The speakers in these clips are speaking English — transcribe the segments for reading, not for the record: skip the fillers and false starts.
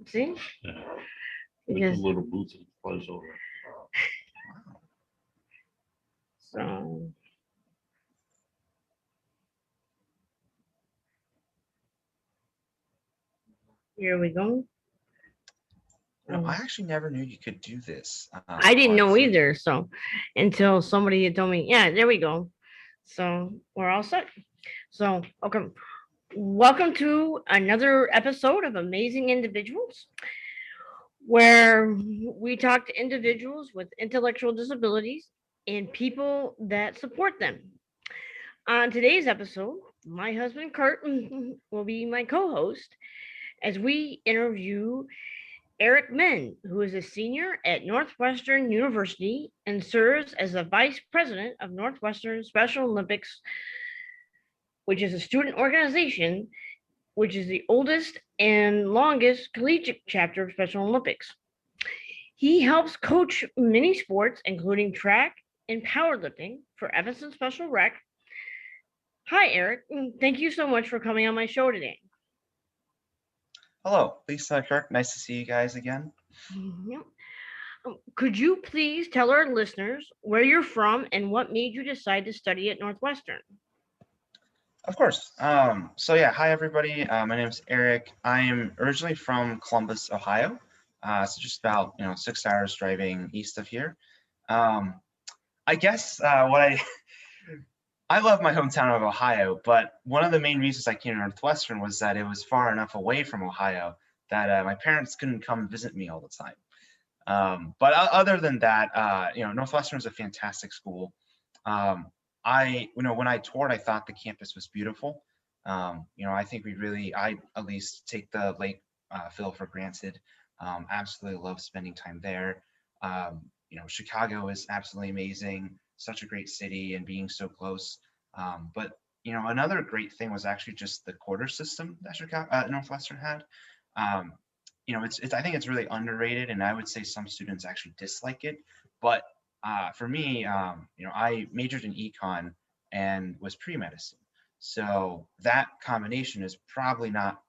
See? Yeah. With the Because little boots and flies over. so here we go. I Um, actually never knew you could do this I didn't on know foot. either. So until somebody had told me, yeah, there we go. So we're all set. So okay. Welcome to another episode of Amazing Individuals, where we talk to individuals with intellectual disabilities and people that support them. On today's episode, my husband Kurt will be my co host as we interview Eric Min, who is a senior at Northwestern University and serves as the vice president of Northwestern Special Olympics, which is a student organization which is the oldest and longest collegiate chapter of Special Olympics. He helps coach many sports, including track and powerlifting for Evanston Special Rec. Hi, Eric. Thank you so much for coming on my show today. Hello, Lisa, Kirk. Nice to see you guys again. Yeah. Could you please tell our listeners where you're from and what made you decide to study at Northwestern? Of course. So yeah, hi everybody. My name is Eric. I am originally from Columbus, Ohio. So just about 6 hours driving east of here. Um, I guess what I love my hometown of Ohio, but one of the main reasons I came to Northwestern was that it was far enough away from Ohio that my parents couldn't come visit me all the time. But other than that, Northwestern is a fantastic school. Um, when I toured, I thought the campus was beautiful. I think I at least take the Lake Phil for granted. Absolutely love spending time there. Chicago is absolutely amazing, such a great city and being so close. But another great thing was actually just the quarter system that Northwestern had. Um, it's I think it's really underrated, and I would say some students actually dislike it. But for me, I majored in econ and was pre-medicine, so that combination is probably not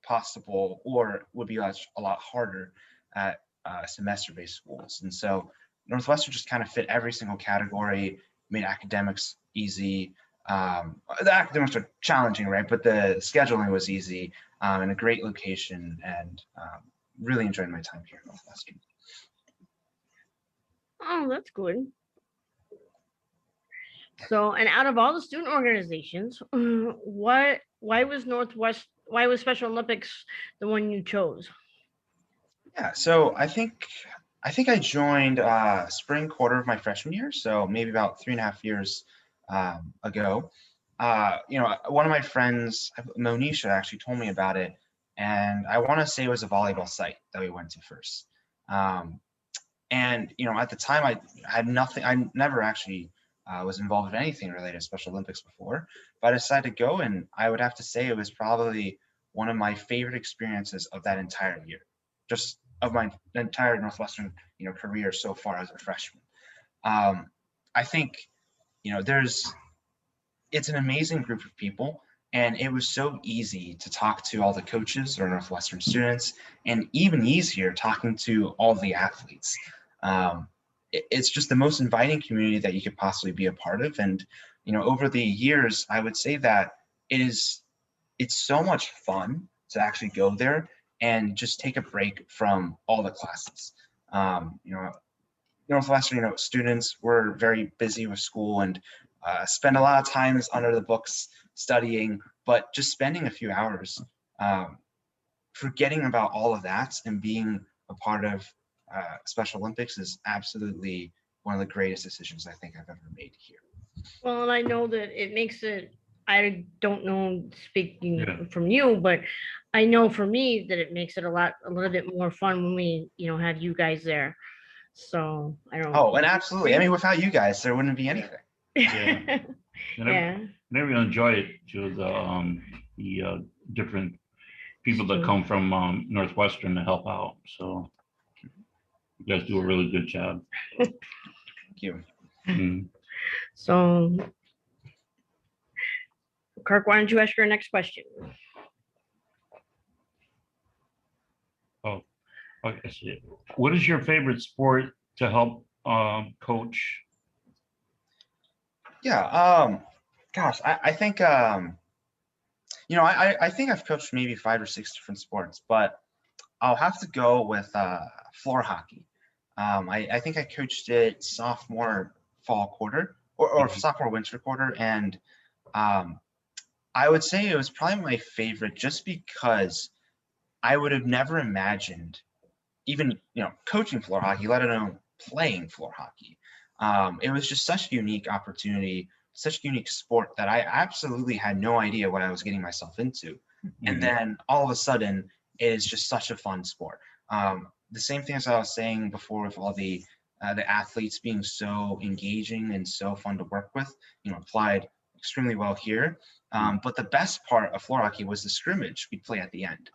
possible, or would be a lot harder at semester-based schools. And so Northwestern just kind of fit every single category, made academics easy. The academics are challenging, right? But the scheduling was easy, and a great location, and really enjoyed my time here at Northwestern. Oh, that's good. So, and out of all the student organizations, why was Special Olympics the one you chose? Yeah, so I think I joined spring quarter of my freshman year, so maybe about 3.5 years ago. One of my friends, Monisha, actually told me about it, and I want to say it was a volleyball site that we went to first. Um, and at the time, I had nothing. I never actually was involved in anything related to Special Olympics before, but I decided to go, and I would have to say it was probably one of my favorite experiences of that entire year, just of my entire Northwestern career so far as a freshman. Um, I think there's it's an amazing group of people, and it was so easy to talk to all the coaches or Northwestern students, and even easier talking to all the athletes. Um, it's just the most inviting community that you could possibly be a part of. And over the years, I would say that it's so much fun to actually go there and just take a break from all the classes. Um, you know, Northwestern, students were very busy with school and spend a lot of times under the books studying, but just spending a few hours, um, forgetting about all of that and being a part of Special Olympics is absolutely one of the greatest decisions I think I've ever made here. Well, and I know that it makes it. I don't know Yeah. speaking from you, but I know for me that it makes it a little bit more fun when we, have you guys there. So I don't. Oh, and absolutely. I mean, without you guys, there wouldn't be anything. Yeah. And Yeah. I really enjoy it to the different people that come from Northwestern to help out. So you guys do a really good job. Thank you. Mm. So, Kirk, why don't you ask your next question? Oh, okay. I see. What is your favorite sport to help coach? Yeah. Gosh, I think I think I've coached maybe 5 or 6 different sports, but I'll have to go with floor hockey. I think I coached it sophomore fall quarter or Mhm. sophomore winter quarter, and um, I would say it was probably my favorite just because I would have never imagined even coaching floor hockey, let alone playing floor hockey. It was just such a unique opportunity, such a unique sport that I absolutely had no idea what I was getting myself into. And Mhm. then all of a sudden, it is just such a fun sport. The same thing as I was saying before with all the athletes being so engaging and so fun to work with, applied extremely well here. But the best part of floor hockey was the scrimmage we play at the end.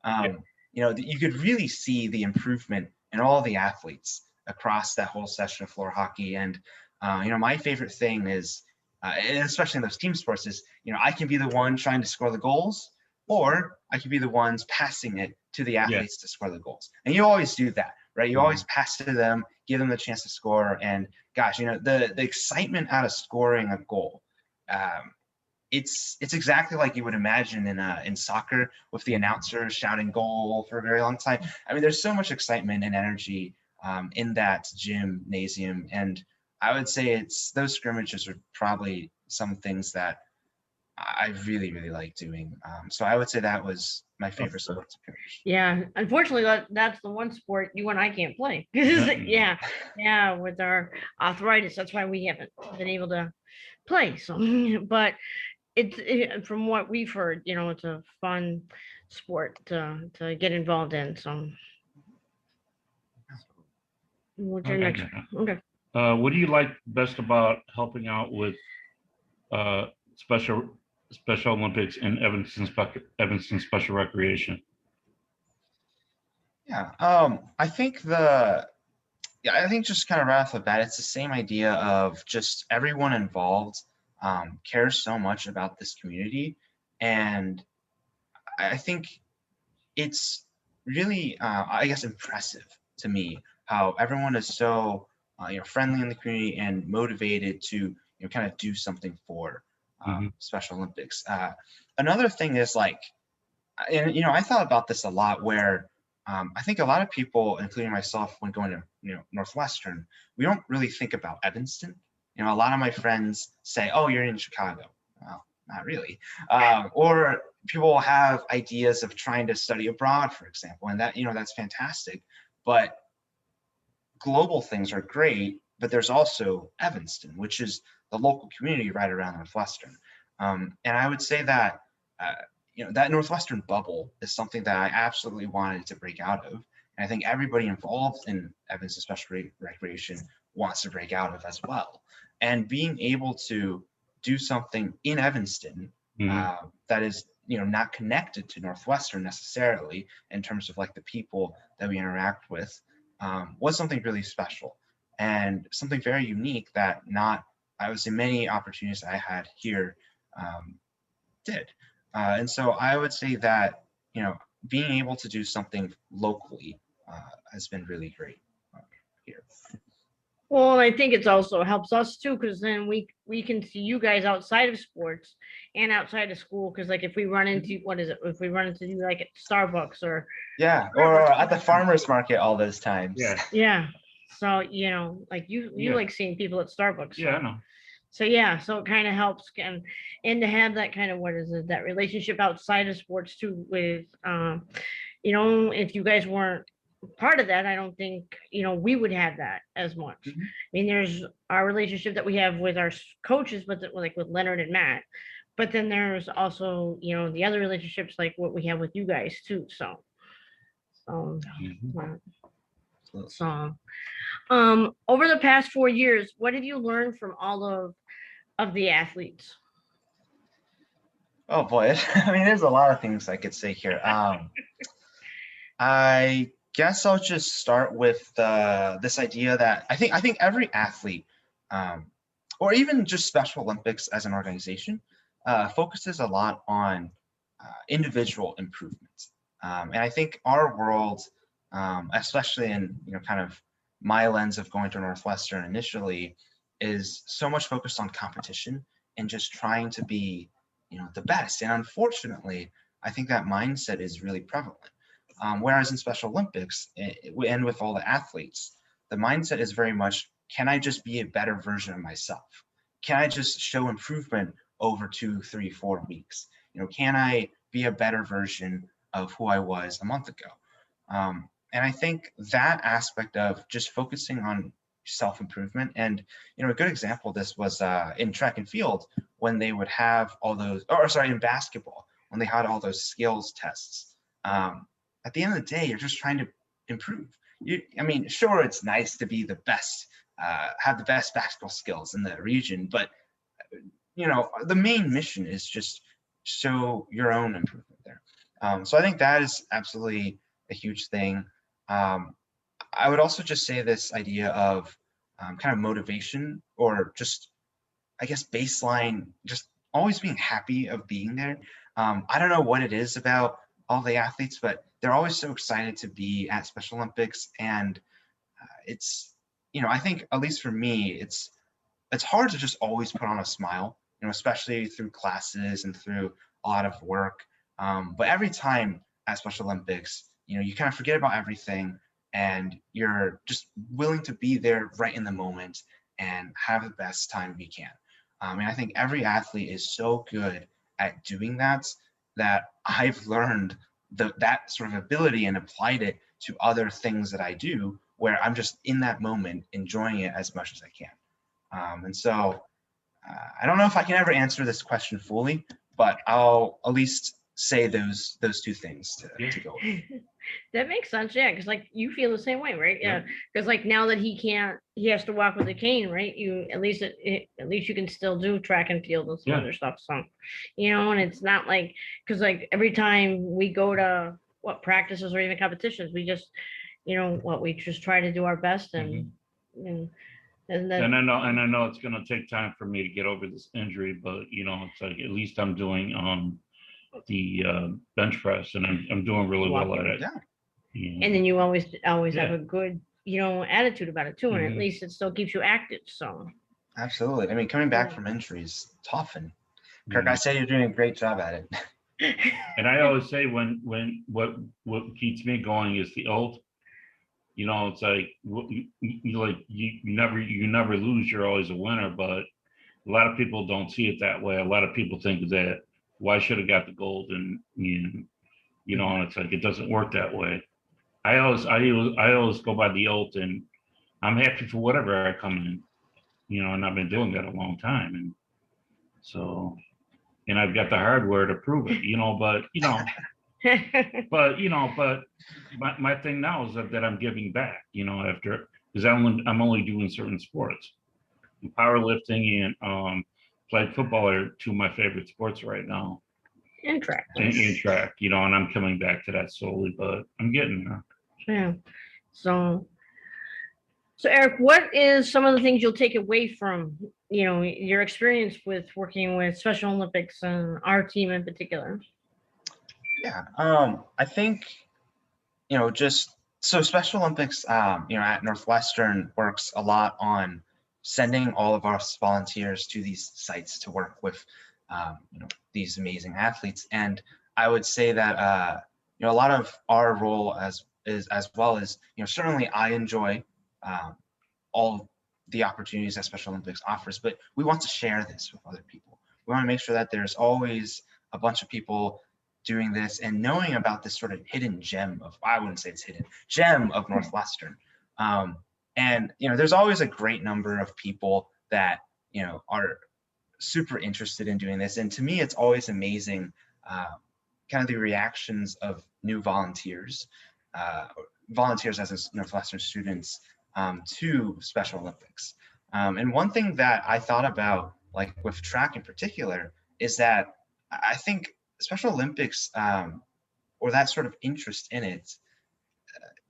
Yeah. You could really see the improvement in all the athletes across that whole session of floor hockey. And my favorite thing is, and especially in those team sports, is I can be the one trying to score the goals, or I can be the ones passing it to the Yeah. athletes to score the goals. And you always do that, right? You always Mhm. pass to them, give them the chance to score. And gosh, the excitement out of scoring a goal. Um, it's exactly like you would imagine in soccer with the announcer shouting goal for a very long time. I mean, there's so much excitement and energy in that gymnasium, and I would say it's those scrimmages are probably some things that I really really like doing. So I would say that was my Oh, favorite sure. sport to coach. Yeah, unfortunately, that's the one sport you and I can't play. Yeah. Yeah, yeah, with our arthritis, that's why we haven't been able to play. So, but from what we've heard, it's a fun sport to get involved in. So, what's your Okay. next? Okay. What do you like best about helping out with uh, special Special Olympics and Evanston Special Recreation? Yeah, I think I think just kind of right off the bat, it's the same idea of just everyone involved cares so much about this community, and I think it's really, I guess, impressive to me how everyone is so friendly in the community and motivated to kind of do something for Hmm. Special Olympics. Another thing is like, and I thought about this a lot where I think a lot of people, including myself, when going to Northwestern, we don't really think about Evanston. A lot of my friends say, "Oh, you're in Chicago." Well, not really. Or people have ideas of trying to study abroad, for example, and that's fantastic. But global things are great, but there's also Evanston, which is the local community right around Northwestern. And I would say that uh, that Northwestern bubble is something that I absolutely wanted to break out of, and I think everybody involved in Evanston Special Recreation wants to break out of as well. And being able to do something in Evanston Hmm. that is not connected to Northwestern necessarily in terms of like the people that we interact with was something really special and something very unique that not I would say many opportunities I had here um, did. And so I would say that being able to do something locally has been really great here. Well, and I think it's also helps us too, because then we can see you guys outside of sports and outside of school. Because like if we run into what is it? If we run into you like at Starbucks or Yeah, or wherever, at the farmers market all those times. Yeah. yeah. So like you Yeah. like seeing people at Starbucks. Yeah. I So know. so yeah, so it kind of helps and to have that kind of what is it that relationship outside of sports too with if you guys weren't part of that, I don't think we would have that as much. Mhm. I mean, there's our relationship that we have with our coaches, but like with Leonard and Matt. But then there's also the other relationships like what we have with you guys too. So, Mhm. uh, Absolutely. so over the past 4 years, what have you learned from all of the athletes? Oh boy, I mean, there's a lot of things I could say here. I guess I'll just start with this idea that I think every athlete, um, or even just Special Olympics as an organization, focuses a lot on individual improvements. And I think our world, especially in, kind of my lens of going to Northwestern initially, is so much focused on competition and just trying to be, the best. And unfortunately, I think that mindset is really prevalent. Whereas in Special Olympics, and with all the athletes, the mindset is very much, can I just be a better version of myself? Can I just show improvement over 2, 3, 4 weeks? Can I be a better version of who I was a month ago? And I think that aspect of just focusing on self-improvement, and a good example of this was in track and field, when they would have all those, or sorry, in basketball, when they had all those skills tests. At the end of the day, you're just trying to improve. I mean, sure, it's nice to be the best, have the best basketball skills in the region, but the main mission is just show your own improvement there. So I think that is absolutely a huge thing. I would also just say this idea of kind of motivation, or just, I guess, baseline, just always being happy of being there. I don't know what it is about all the athletes, but they're always so excited to be at Special Olympics. And it's, I think, at least for me, it's hard to just always put on a smile, especially through classes and through a lot of work. But every time at Special Olympics, you kind of forget about everything, and you're just willing to be there right in the moment and have the best time you can. And I think every athlete is so good at doing that, that I've learned that sort of ability and applied it to other things that I do, where I'm just in that moment enjoying it as much as I can. And so I don't know if I can ever answer this question fully, but I'll at least say those two things to go with. That makes sense, yeah, because like you feel the same way, right? Yeah, because like now that he has to walk with a cane, right? You at least at least you can still do track and field and some other stuff. So, and it's not like, because like every time we go to practices or even competitions, we just, we just try to do our best, and and and I know it's going to take time for me to get over this injury, but it's like, at least I'm doing the bench press, and I'm doing really well at it. And then you always have a good attitude about it too, and at least it still keeps you active. So absolutely. I mean, coming back from injuries, tough. And Kirk, I say you're doing a great job at it. And I always say, when what keeps me going is the oath. It's like, you never lose, you're always a winner. But a lot of people don't see it that way. A lot of people think that, well, I should have got the gold, and and it's like, it doesn't work that way. I always go by the oath, and I'm happy for whatever I come in, and I've been doing that a long time, and so, and I've got the hardware to prove it, but my thing now is that I'm giving back, after, because I'm only doing certain sports. Powerlifting and flag football are two of my favorite sports right now. And track. And track, and I'm coming back to that slowly, but I'm getting there. Yeah. So Eric, what is some of the things you'll take away from, your experience with working with Special Olympics and our team in particular? Yeah, I think, just so Special Olympics, at Northwestern works a lot on sending all of our volunteers to these sites to work with, these amazing athletes. And I would say that, a lot of our role as well as, certainly I enjoy all the opportunities that Special Olympics offers, but we want to share this with other people. We want to make sure that there's always a bunch of people doing this and knowing about this sort of hidden gem of, I wouldn't say it's hidden, gem of Northwestern. And, there's always a great number of people that, are super interested in doing this. And to me, it's always amazing, kind of the reactions of new volunteers as Northwestern students, to Special Olympics. And one thing that I thought about, like with track in particular, is that I think Special Olympics, or that sort of interest in it,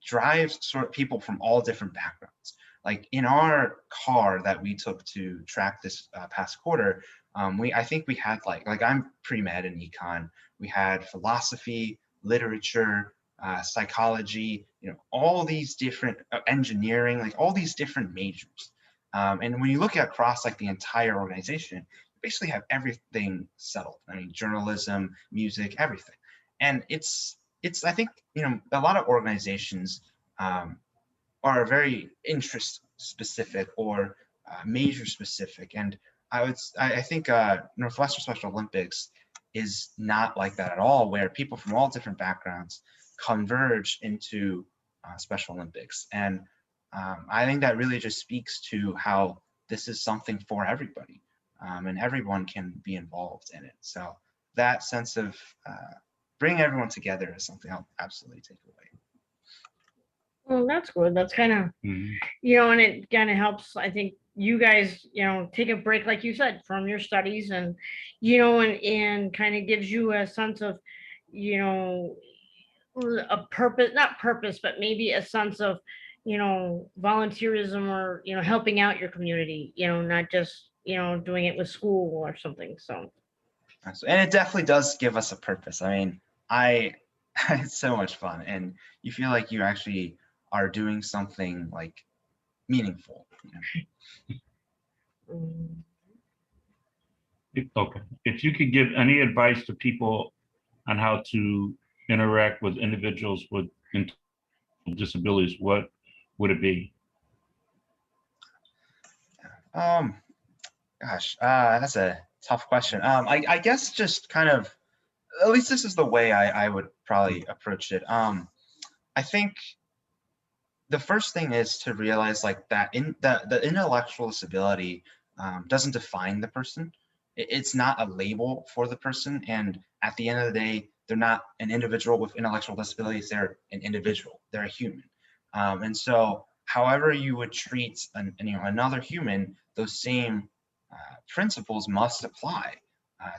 drives sort of people from all different backgrounds. Like in our car that we took to track this past quarter, I think we had like I'm pre-med in econ. We had philosophy, literature, psychology, all these different engineering, like all these different majors. And when you look at across like the entire organization, you basically have everything settled. I mean, journalism, music, everything. And it's I think a lot of organizations are very interest specific or major specific. And I think Northwestern Special Olympics is not like that at all, where people from all different backgrounds converge into Special Olympics. And I think that really just speaks to how this is something for everybody, and everyone can be involved in it. So that sense of bringing everyone together is something I'll absolutely take away. Well, that's good. That's kind of, Mhm. and it kind of helps, I think, you guys, take a break, like you said, from your studies and, and kind of gives you a sense of, you know, a purpose, not purpose, but maybe a sense of, volunteerism or, helping out your community, not just, doing it with school or something. So, And it definitely does give us a purpose. I mean, I it's so much fun, and you feel like you actually are doing something like meaningful. um, Okay. If you could give any advice to people on how to interact with individuals with intellectual disabilities, what would it be? Um, Gosh, that's a tough question. I guess just kind of, at least this is the way I would probably approach it. I think the first thing is to realize like that the intellectual disability doesn't define the person. It's not a label for the person, and at the end of the day, they're not an individual with intellectual disabilities. They're an individual. They're a human, and so however you would treat another human, those same principles must apply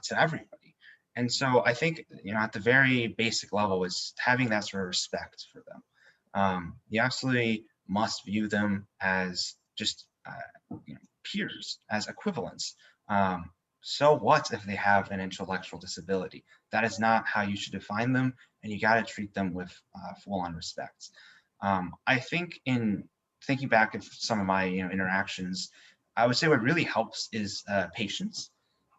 to everybody. And so I think at the very basic level is having that sort of respect for them. You absolutely must view them as just peers, as equivalents. So what if they have an intellectual disability? That is not how you should define them, and you got to treat them with full-on respect. I think in thinking back at some of my interactions, I would say what really helps is patience.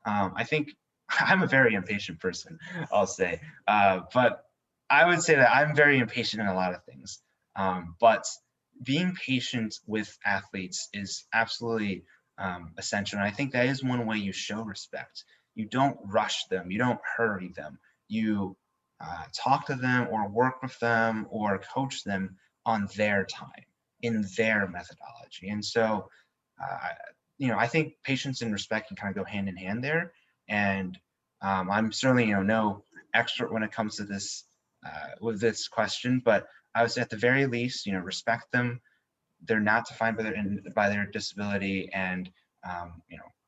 I think I'm a very impatient person, I'll say, but I would say that I'm very impatient in a lot of things. But being patient with athletes is absolutely essential. And I think that is one way you show respect. You don't rush them, you don't hurry them. You talk to them or work with them or coach them on their time, in their methodology. And so, I think patience and respect can kind of go hand in hand there. And I'm certainly, no expert when it comes to this with this question, but I would say at the very least, respect them. They're not defined by their disability, and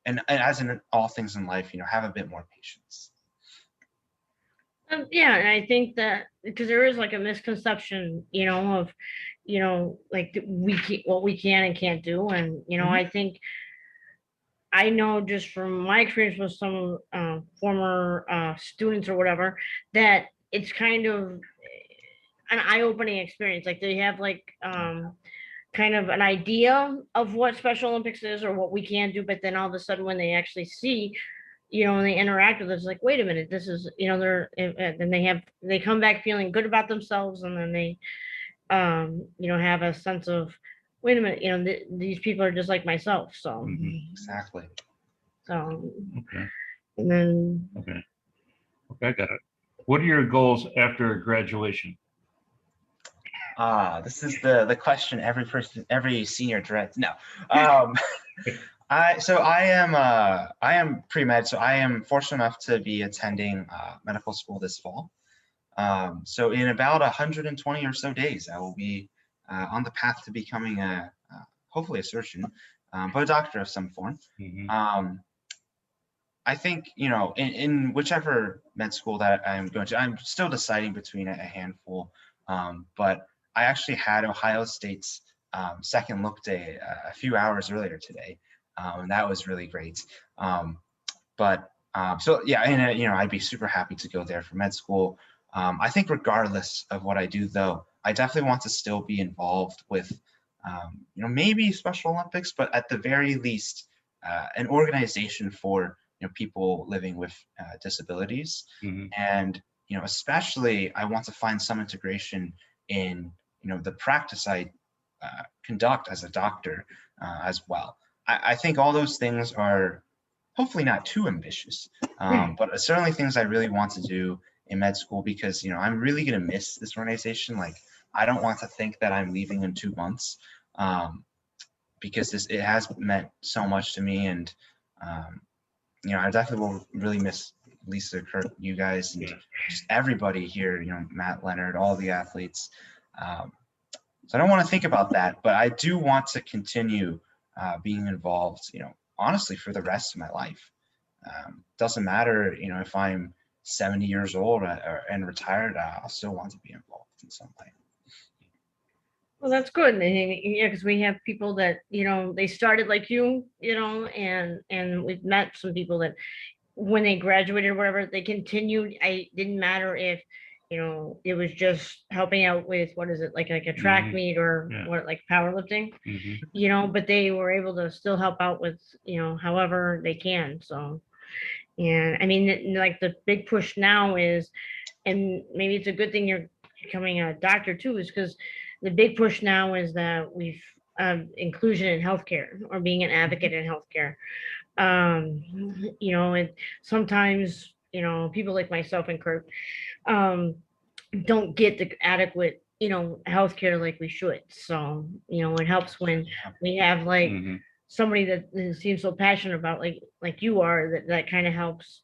and as in all things in life, have a bit more patience. yeah, and I think that because there is like a misconception, of, like what we can and can't do, and Mhm. I think I know just from my experience with some former students or whatever that it's kind of an eye-opening experience. Like they have like kind of an idea of what Special Olympics is or what we can do, but then all of a sudden when they actually see, and they interact with us, like, wait a minute, this is, then they come back feeling good about themselves, and then they, have a sense of, wait a minute, these people are just like myself. So, Mhm. Exactly. so, Okay. and then, Okay. Okay. I got it. What are your goals after graduation? This is the question every senior dreads. No. Um, I am pre-med, so I am fortunate enough to be attending medical school this fall. So in about 120 or so days, I will be on the path to becoming hopefully a surgeon, but a doctor of some form. Mhm. Um, I think, in whichever med school that I'm going to, I'm still deciding between a handful. But I actually had Ohio State's second look day a few hours earlier today. And that was really great. But so yeah, and I'd be super happy to go there for med school. I think regardless of what I do, though, I definitely want to still be involved with, maybe Special Olympics, but at the very least, an organization for people living with disabilities, Mhm. and especially I want to find some integration in the practice I conduct as a doctor as well. I think all those things are hopefully not too ambitious, but certainly things I really want to do in med school because I'm really gonna miss this organization. Like I don't want to think that I'm leaving in 2 months, because it has meant so much to me, and um, I definitely will really miss Lisa, Kurt, you guys, and Yeah. just everybody here. Matt, Leonard, all the athletes. Um, so I don't want to think about that, but I do want to continue being involved. Honestly, for the rest of my life. Doesn't matter, if I'm 70 years old and retired, I'll still want to be involved in some way. Well, that's good. Yeah, because we have people that, they started like you, and we've met some people that when they graduated or whatever, they continued. I didn't matter if, it was just helping out with what is it, like a track Mhm. meet or Yeah. what, like powerlifting, Mhm. but they were able to still help out with, however they can. So, and I mean, like the big push now is, and maybe it's a good thing you're becoming a doctor too, is because the big push now is that we've inclusion in healthcare or being an advocate in healthcare. And sometimes, people like myself and Kurt um, don't get the adequate, healthcare like we should. So, it helps when Yeah. we have like Mhm. somebody that seems so passionate about like you are, that kind of helps,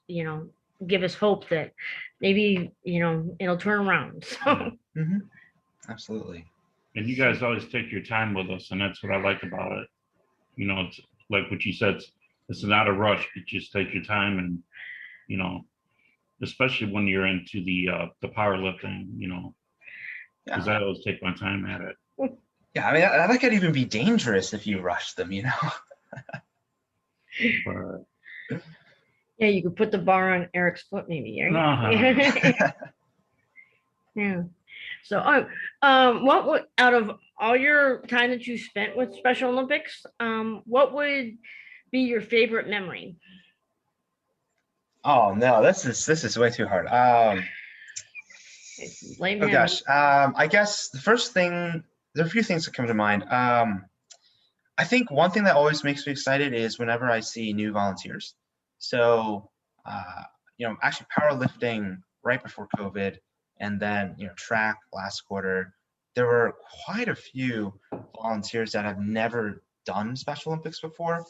give us hope that maybe, it'll turn around. Yeah. So, Hmm. Absolutely. And you guys always take your time with us, and that's what I like about it. It's like what you said. It's not a rush. You just take your time, and you know, especially when you're into the powerlifting. Because Yeah. I always take my time at it. Yeah. I mean, that could even be dangerous if you rush them. But yeah, you could put the bar on Eric's foot, maybe, uh, right? Yeah. So, what would, out of all your time that you spent with Special Olympics, what would be your favorite memory? Oh no, this is way too hard. Blame Oh him. gosh. I guess the first thing, there are a few things that come to mind. I think one thing that always makes me excited is whenever I see new volunteers. So, actually powerlifting right before COVID, and then track last quarter, there were quite a few volunteers that have never done Special Olympics before.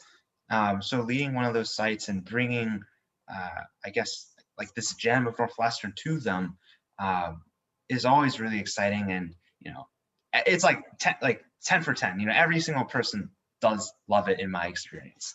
So leading one of those sites and bringing, I guess, like this gem of Northwestern to them, um, is always really exciting. And it's like 10 for 10. Every single person does love it in my experience.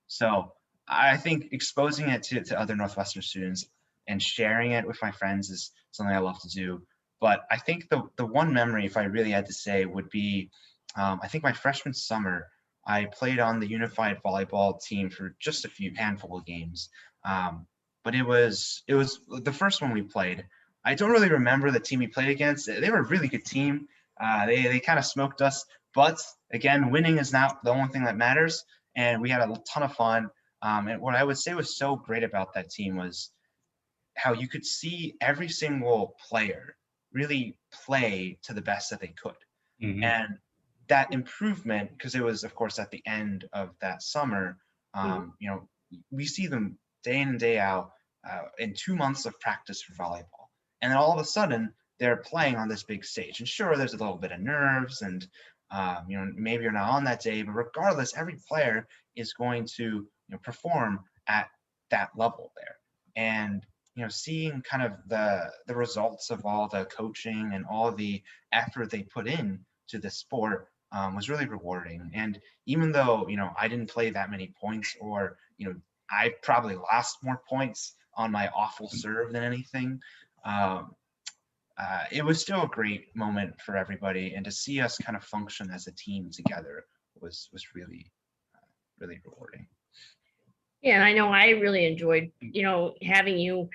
So I think exposing it to other Northwestern students and sharing it with my friends is something I love to do. But I think the one memory, if I really had to say, would be, I think my freshman summer, I played on the unified volleyball team for just a few handful of games. But it was the first one we played. I don't really remember the team we played against. They were a really good team. They kind of smoked us, but again, winning is not the only thing that matters. And we had a ton of fun. And what I would say was so great about that team was how you could see every single player really play to the best that they could. mhm. And that improvement, because it was, of course, at the end of that summer, Mhm. we see them day in and day out in 2 months of practice for volleyball. And then all of a sudden, they're playing on this big stage. And sure, there's a little bit of nerves, and maybe you're not on that day, but regardless, every player is going to perform at that level there. And seeing kind of the results of all the coaching and all the effort they put in to the sport was really rewarding. And even though I didn't play that many points, or I probably lost more points on my awful serve than anything, um, it was still a great moment for everybody, and to see us kind of function as a team together was really really rewarding. Yeah, and I know I really enjoyed, having you,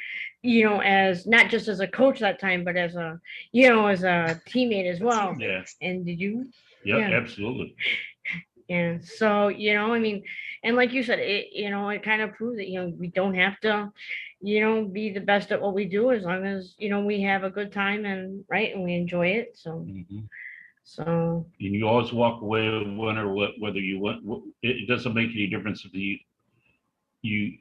as not just as a coach that time, but as a, as a teammate as well. Yeah. And did you? Yeah, Yeah. absolutely. And so, I mean, and like you said, it kind of proved that, we don't have to, be the best at what we do as long as, we have a good time and right and we enjoy it. So, Mhm. so And you always walk away a winner, whether you win, it doesn't make any difference if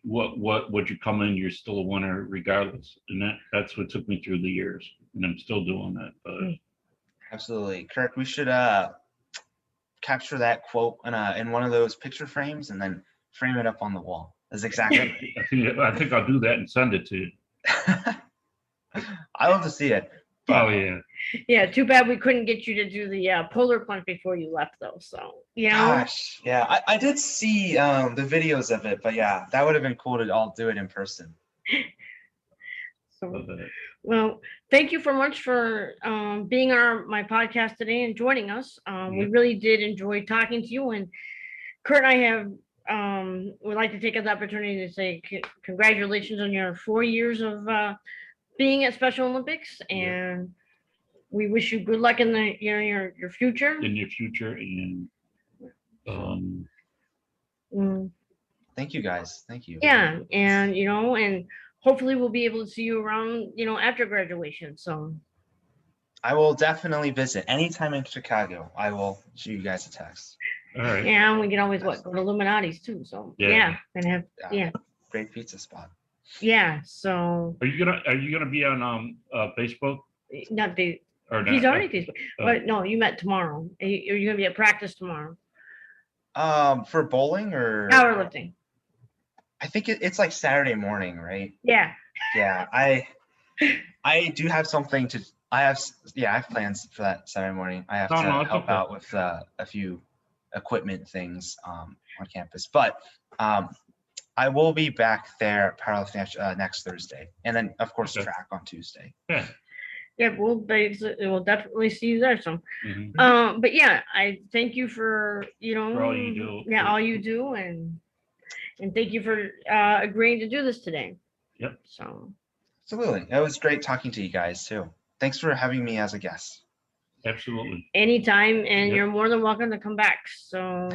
what you come in, you're still a winner regardless. And that's what took me through the years. And I'm still doing that. But Absolutely. Kirk, we should capture that quote in one of those picture frames and then frame it up on the wall. That's exactly right. I think I'll do that and send it to you. I love to see it. Oh, But yeah. yeah, too bad we couldn't get you to do the polar plunge before you left though. So, gosh, yeah, I did see the videos of it, but yeah, that would have been cool to all do it in person. so But, well, thank you so much for being on my podcast today and joining us. We Yep. really did enjoy talking to you. And Kurt and I have would like to take this opportunity to say congratulations on your 4 years of being at Special Olympics, and we wish you good luck in the your future. in your future, and Mm, Thank you guys. Thank you. yeah, and and hopefully we'll be able to see you around, after graduation. So I will definitely visit anytime in Chicago. I will shoot you guys a text. all right. yeah, and we can always go to Illuminati's too. So Yeah. yeah, and have Great pizza spot. yeah. So Are you gonna be on Facebook not the or not? he's already Facebook, Oh. but no, you met tomorrow. Are you gonna be at practice tomorrow? For bowling or Powerlifting. I think it's like Saturday morning, right? Yeah. Yeah, I do have something to. I have plans for that Saturday morning. I have No, to no, it's help okay. out with a few equipment things on campus, but I will be back there at powerlifting next Thursday, and then of course Okay. track on Tuesday. Yeah. Yeah, we'll definitely see you there. So, Mhm. but yeah, I thank you for For all you do. Yeah, all you do, and thank you for agreeing to do this today. Yep. So Absolutely, it was great talking to you guys too. Thanks for having me as a guest. Absolutely. anytime, and Yep. you're more than welcome to come back. So,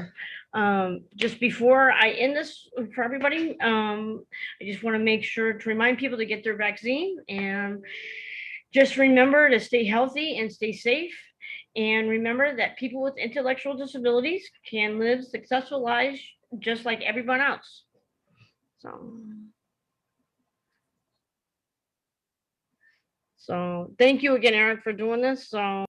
just before I end this for everybody, I just want to make sure to remind people to get their vaccine, and just remember to stay healthy and stay safe. And remember that people with intellectual disabilities can live successful lives just like everyone else. So thank you again, Eric, for doing this. So